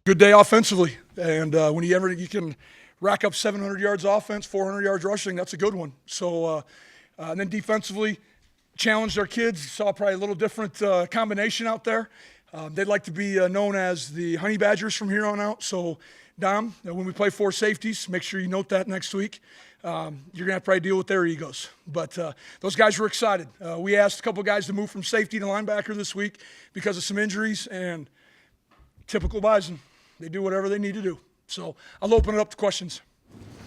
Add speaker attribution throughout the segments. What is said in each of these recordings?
Speaker 1: Good day offensively, and when you can rack up 700 yards offense, 400 yards rushing, that's a good one. So, and then defensively, challenged our kids. Saw probably a little different combination out there. They'd like to be known as the Honey Badgers from here on out. So, Dom, when we play four safeties, make sure you note that next week. You're going to have to probably deal with their egos. But those guys were excited. We asked a couple guys to move from safety to linebacker this week because of some injuries, and typical Bison. They do whatever they need to do. So I'll open it up to questions.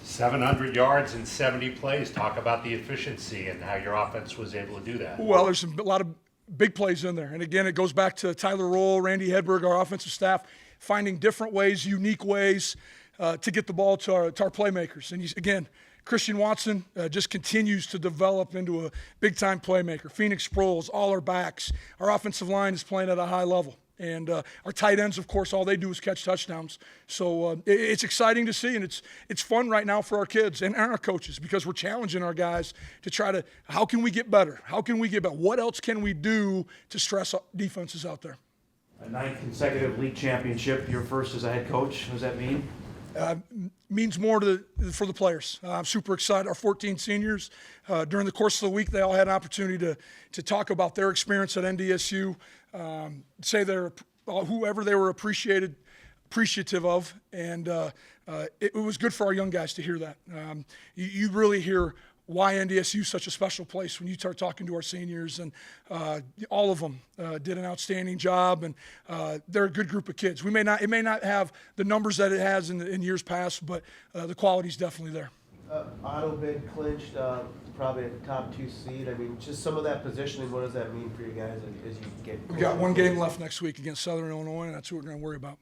Speaker 2: 700 yards in 70 plays. Talk about the efficiency and how your offense was able to do that.
Speaker 1: Well, there's a lot of big plays in there. And again, it goes back to Tyler Roll, Randy Hedberg, our offensive staff, finding different ways, unique ways to get the ball to our playmakers. And again, Christian Watson just continues to develop into a big-time playmaker. Phoenix Sproles, all our backs. Our offensive line is playing at a high level. And our tight ends, of course, all they do is catch touchdowns. So it's exciting to see, and it's fun right now for our kids and our coaches because we're challenging our guys to try to, how can we get better? How can we get better? What else can we do to stress defenses out there?
Speaker 3: A ninth consecutive league championship, your first as a head coach. What does that mean?
Speaker 1: Means more for the players. I'm super excited. Our 14 seniors, during the course of the week, they all had an opportunity to talk about their experience at NDSU, say whoever they were appreciative of, and it was good for our young guys to hear that. You really hear why NDSU is such a special place when you start talking to our seniors, and all of them did an outstanding job, and they're a good group of kids. It may not have the numbers that it has in years past, but the quality's definitely there.
Speaker 4: Auto bid clinched, probably at the top 2 seed. I mean, just some of that positioning, what does that mean for you guys as you get closer?
Speaker 1: We got one game left next week against Southern Illinois, and that's who we're going to worry about.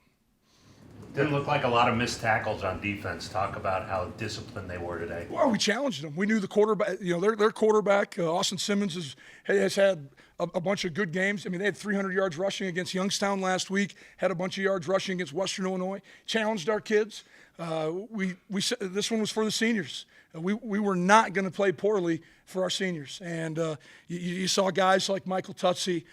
Speaker 2: Didn't look like a lot of missed tackles on defense. Talk about how disciplined they were today.
Speaker 1: Well, we challenged them. We knew the quarterback, their quarterback, Austin Simmons, has had a bunch of good games. I mean, they had 300 yards rushing against Youngstown last week, had a bunch of yards rushing against Western Illinois, challenged our kids. This one was for the seniors. We were not going to play poorly for our seniors. And you saw guys like Michael Tutsi,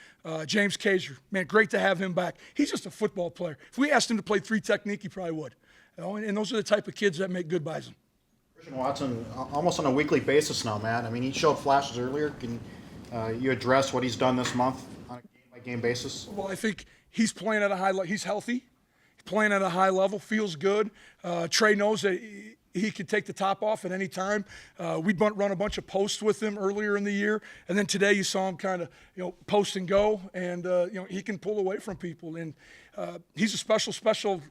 Speaker 1: James Kaiser. Man, great to have him back. He's just a football player. If we asked him to play 3 technique, he probably would. And those are the type of kids that make good Bison.
Speaker 5: Christian Watson, almost on a weekly basis now, Matt. I mean, he showed flashes earlier. Can you address what he's done this month on a game-by-game basis?
Speaker 1: Well, I think he's playing at a high level. He's healthy. Playing at a high level, feels good. Trey knows that he could take the top off at any time. We'd run a bunch of posts with him earlier in the year, and then today you saw him kind of post and go, and he can pull away from people. And he's a special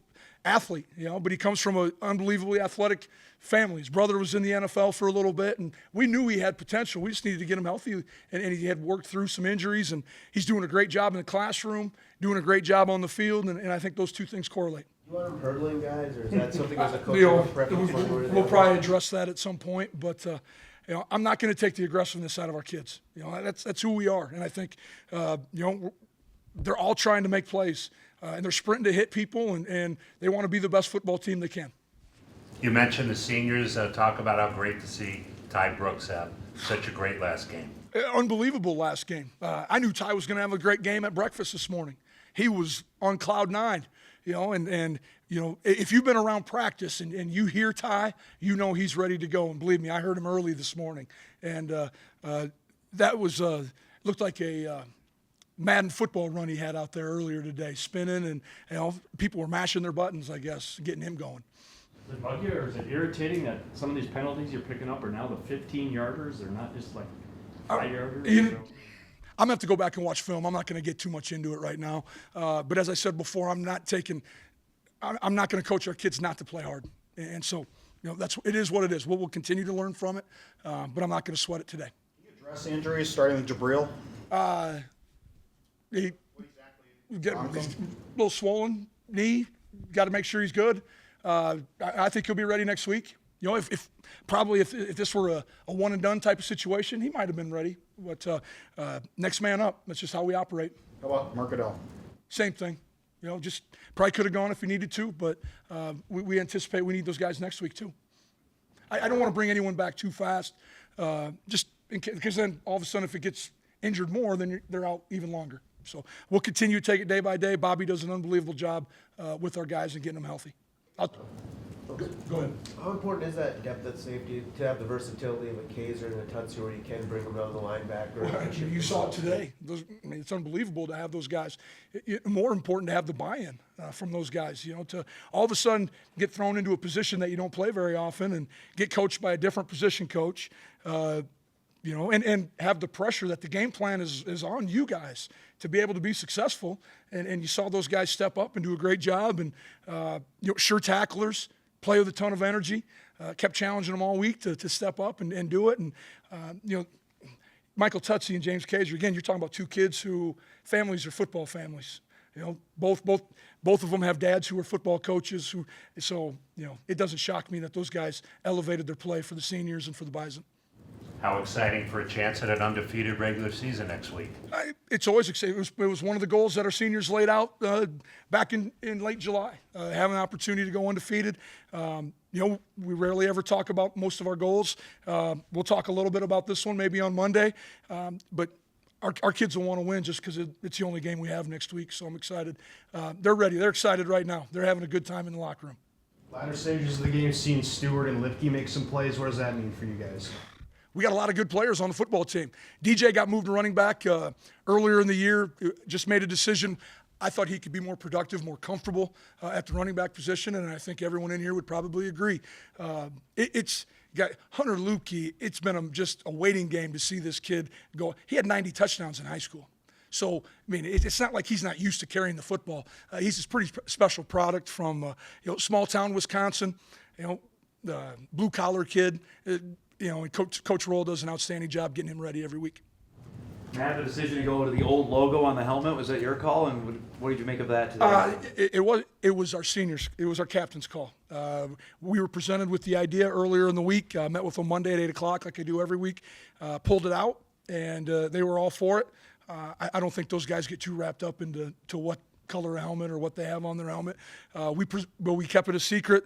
Speaker 1: athlete, but he comes from an unbelievably athletic family. His brother was in the NFL for a little bit, and we knew he had potential. We just needed to get him healthy, and he had worked through some injuries, and he's doing a great job in the classroom, doing a great job on the field, and I think those two things correlate.
Speaker 4: You want him hurdling guys, or is that something as a coach
Speaker 1: We'll probably address that at some point, but I'm not going to take the aggressiveness out of our kids. That's who we are, and I think they're all trying to make plays, and they're sprinting to hit people, and they want to be the best football team they can.
Speaker 2: You mentioned the seniors. Talk about how great to see Ty Brooks have such a great last game.
Speaker 1: Unbelievable last game. I knew Ty was going to have a great game at breakfast this morning. He was on cloud 9, and if you've been around practice and you hear Ty, he's ready to go. And believe me, I heard him early this morning, and that was looked like a Madden football run he had out there earlier today, spinning, and people were mashing their buttons, I guess, getting him going.
Speaker 3: Does it bug you, or is it irritating that some of these penalties you're picking up are now the 15-yarders? They're not just like 5-yarders?
Speaker 1: I'm going to have to go back and watch film. I'm not going to get too much into it right now. But as I said before, I'm not going to coach our kids not to play hard. And so, it is what it is. We'll continue to learn from it, but I'm not going to sweat it today.
Speaker 5: Can you address the injuries, starting with Jabril?
Speaker 1: He get a little swollen knee. Got to make sure he's good. I think he'll be ready next week. If this were a one and done type of situation, he might have been ready. But next man up. That's just how we operate.
Speaker 5: How about Mercadal?
Speaker 1: Same thing. Just probably could have gone if he needed to, but we anticipate we need those guys next week too. I don't want to bring anyone back too fast, just because then all of a sudden if it gets injured more, then they're out even longer. So we'll continue to take it day by day. Bobby does an unbelievable job with our guys and getting them healthy. Go ahead.
Speaker 4: How important is that depth at safety to have the versatility of a Kaiser and a Tutsi where you can bring them down the linebacker?
Speaker 1: You saw it today. It's unbelievable to have those guys. More important to have the buy-in from those guys, to all of a sudden get thrown into a position that you don't play very often and get coached by a different position coach, and have the pressure that the game plan is on you guys to be able to be successful. And you saw those guys step up and do a great job. And, sure tacklers, play with a ton of energy, kept challenging them all week to step up and do it. And, Michael Tutsi and James Kaiser, again, you're talking about two kids who families are football families. Both of them have dads who are football coaches. So it doesn't shock me that those guys elevated their play for the seniors and for the Bison.
Speaker 2: How exciting for a chance at an undefeated regular season next week.
Speaker 1: It's always exciting. It was one of the goals that our seniors laid out back in late July, having an opportunity to go undefeated. We rarely ever talk about most of our goals. We'll talk a little bit about this one maybe on Monday, but our kids will want to win just because it's the only game we have next week, so I'm excited. They're ready. They're excited right now. They're having a good time in the locker room.
Speaker 6: Latter stages of the game, seeing Stewart and Lipke make some plays, what does that mean for you guys?
Speaker 1: We got a lot of good players on the football team. DJ got moved to running back earlier in the year, just made a decision. I thought he could be more productive, more comfortable at the running back position, and I think everyone in here would probably agree. It's got Hunter Lupke. It's been just a waiting game to see this kid go. He had 90 touchdowns in high school. So, it's not like he's not used to carrying the football. He's a pretty special product from, small town Wisconsin, blue-collar kid. And Coach Roll does an outstanding job getting him ready every week.
Speaker 3: Matt, the decision to go to the old logo on the helmet, was that your call? And what did you make of that today?
Speaker 1: It was our seniors. It was our captain's call. We were presented with the idea earlier in the week. Met with them Monday at 8 o'clock like I do every week. Pulled it out, and they were all for it. I don't think those guys get too wrapped up into what color helmet or what they have on their helmet. But we kept it a secret.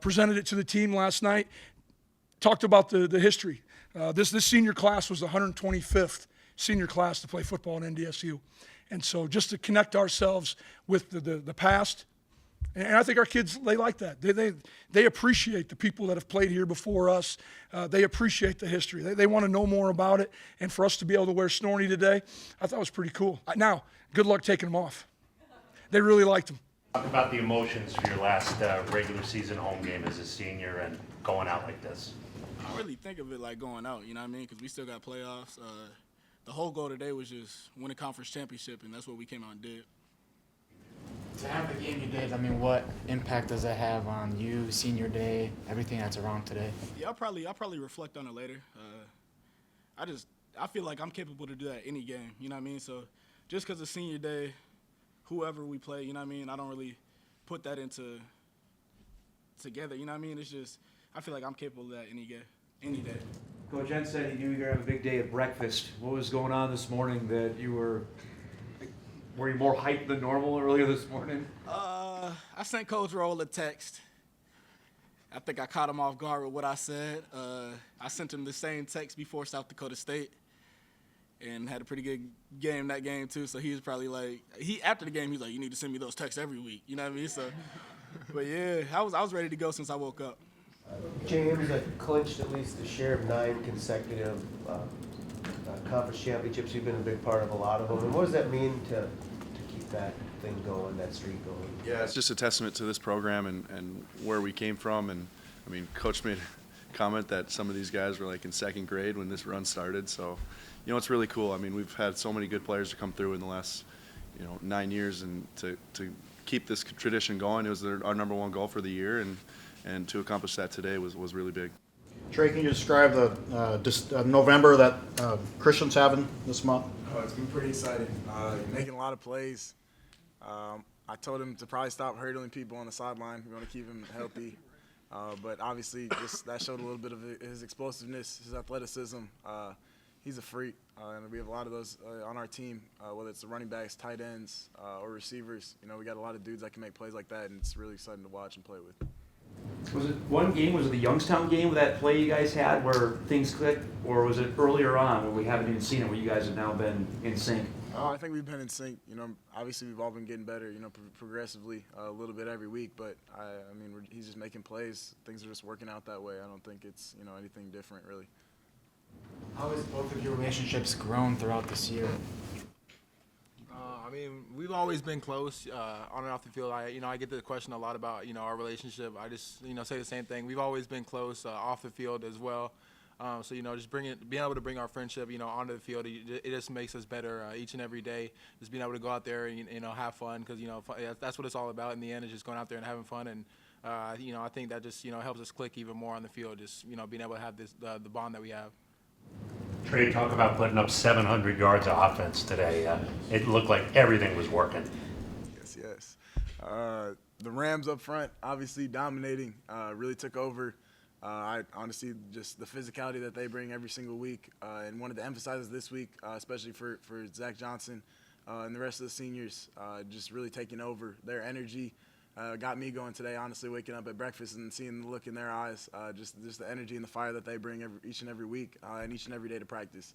Speaker 1: Presented it to the team last night. Talked about the history. This senior class was the 125th senior class to play football in NDSU. And so just to connect ourselves with the past, and I think our kids, they like that. They appreciate the people that have played here before us. They appreciate the history. They want to know more about it. And for us to be able to wear Snorny today, I thought it was pretty cool. Now, good luck taking them off. They really liked them.
Speaker 2: Talk about the emotions for your last regular season home game as a senior and going out like this.
Speaker 7: I don't really think of it like going out, you know what I mean? Because we still got playoffs. The whole goal today was just win a conference championship, and that's what we came out and did.
Speaker 8: To have the game you did, what impact does that have on you, senior day, everything that's around today?
Speaker 7: Yeah, I'll probably reflect on it later. I feel like I'm capable to do that any game, you know what I mean? So just because it's senior day, whoever we play, you know what I mean? I don't really put that together, you know what I mean? It's just I feel like I'm capable of that any day.
Speaker 9: Coach Entz said he knew you were going to have a big day at breakfast. What was going on this morning that you were you more hyped than normal earlier this morning?
Speaker 7: I sent Coach Roll a text. I think I caught him off guard with what I said. I sent him the same text before South Dakota State and had a pretty good game that game too. So he was probably like, after the game, he was like, you need to send me those texts every week. You know what I mean? So, but yeah, I was ready to go since I woke up.
Speaker 4: James clinched at least the share of 9 consecutive conference championships. You've been a big part of a lot of them. And what does that mean to keep that thing going, that streak going?
Speaker 10: Yeah, it's just a testament to this program and where we came from. And, Coach made a comment that some of these guys were like in second grade when this run started. So, it's really cool. We've had so many good players to come through in the last, 9 years. And to keep this tradition going, it was our number one goal for the year. And to accomplish that today was really big.
Speaker 5: Trey, can you describe the November that Christian's having this month?
Speaker 11: Oh, it's been pretty exciting. Making a lot of plays. I told him to probably stop hurdling people on the sideline. We want to keep him healthy. But obviously, that showed a little bit of his explosiveness, his athleticism. He's a freak, and we have a lot of those on our team, whether it's the running backs, tight ends, or receivers. We got a lot of dudes that can make plays like that, and it's really exciting to watch and play with.
Speaker 9: Was it one game, was it the Youngstown game with that play you guys had where things clicked, or was it earlier on where we haven't even seen it, where you guys have now been in sync?
Speaker 11: I think we've been in sync. You know, obviously we've all been getting better. You know, progressively a little bit every week. But I mean, he's just making plays. Things are just working out that way. I don't think it's anything different really.
Speaker 8: How has both of your relationships grown throughout this year?
Speaker 7: I mean, we've always been close on and off the field. I get the question a lot about our relationship. I just say the same thing. We've always been close off the field as well. So just being able to bring our friendship onto the field, it just makes us better each and every day. Just being able to go out there and have fun, because that's what it's all about in the end, is just going out there and having fun. And I think that just helps us click even more on the field. Just being able to have this the bond that we have.
Speaker 2: Trey, talk about putting up 700 yards of offense today. It looked like everything was working.
Speaker 11: Yes. The Rams up front, obviously dominating, really took over. I honestly, just the physicality that they bring every single week, and wanted to emphasize this week, especially for Zach Johnson and the rest of the seniors, just really taking over. Their energy got me going today, honestly, waking up at breakfast and seeing the look in their eyes, just the energy and the fire that they bring each and every week and each and every day to practice.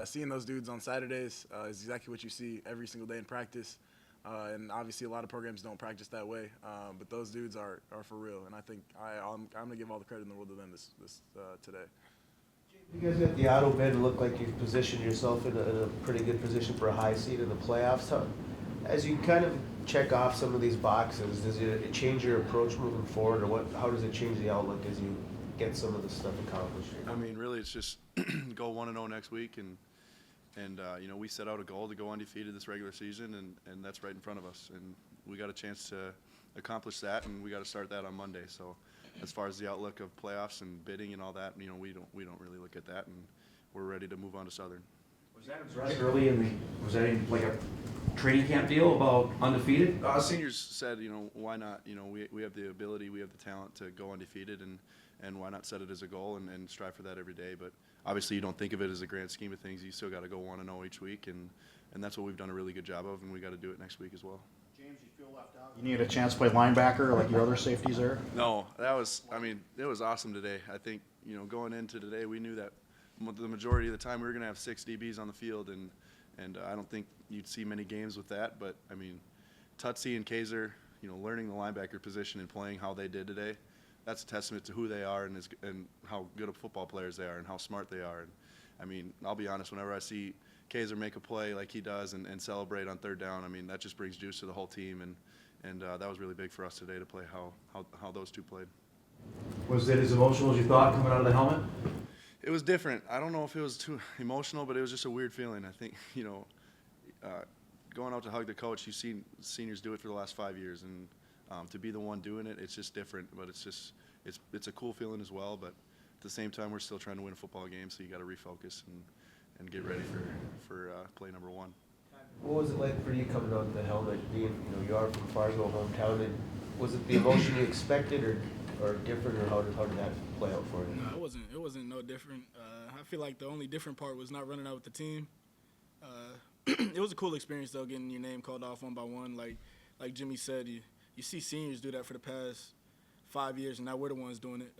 Speaker 11: Seeing those dudes on Saturdays is exactly what you see every single day in practice. And obviously a lot of programs don't practice that way, but those dudes are for real. And I think I'm going to give all the credit in the world to them this today.
Speaker 4: You guys got the auto bid and look like you've positioned yourself in a pretty good position for a high seed in the playoffs. As you kind of check off some of these boxes, does it change your approach moving forward, or how does it change the outlook as you get some of this stuff accomplished?
Speaker 10: I mean, really, it's just go 1-0 next week, and we set out a goal to go undefeated this regular season, and that's right in front of us, and we got a chance to accomplish that, and we got to start that on Monday. So, as far as the outlook of playoffs and bidding and all that, we don't really look at that, and we're ready to move on to Southern.
Speaker 9: Was that addressed early was that like a training camp deal about undefeated?
Speaker 10: Seniors said, why not? We have the ability, we have the talent to go undefeated, and why not set it as a goal and strive for that every day? But obviously, you don't think of it as a grand scheme of things. You still got to go 1-0 each week, and that's what we've done a really good job of, and we got to do it next week as well.
Speaker 5: James, you feel left out? You need a chance to play linebacker like your other safeties there?
Speaker 10: No, it was awesome today. I think, going into today, we knew that the majority of the time we were going to have 6 DBs on the field, and I don't think you'd see many games with that. But, Tutsi and Kaiser, learning the linebacker position and playing how they did today, that's a testament to who they are and how good of football players they are and how smart they are. And, I'll be honest, whenever I see Kaiser make a play like he does and celebrate on third down, that just brings juice to the whole team. And that was really big for us today to play how those two played.
Speaker 9: Was it as emotional as you thought coming out of the helmet?
Speaker 10: It was different. I don't know if it was too emotional, but it was just a weird feeling. I think, going out to hug the coach, you've seen seniors do it for the last 5 years, and to be the one doing it, it's just different. But it's a cool feeling as well. But at the same time, we're still trying to win a football game, so you got to refocus and get ready for play number 1.
Speaker 4: What was it like for you coming out of the helmet, being, you are from Fargo, hometown, and was it the emotion you expected or different, or how did that play out for you?
Speaker 7: No, it wasn't no different. I feel like the only different part was not running out with the team. It was a cool experience though, getting your name called off one by one. Like Jimmy said, you see seniors do that for the past 5 years, and now we're the ones doing it.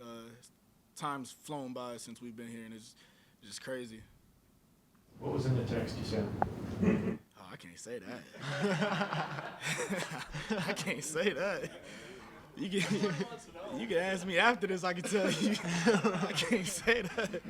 Speaker 7: Time's flown by since we've been here, and it's just crazy.
Speaker 3: What was in the text you sent?
Speaker 7: Oh, I can't say that. I can't say that. You can ask me after this, I can tell you. I can't say that.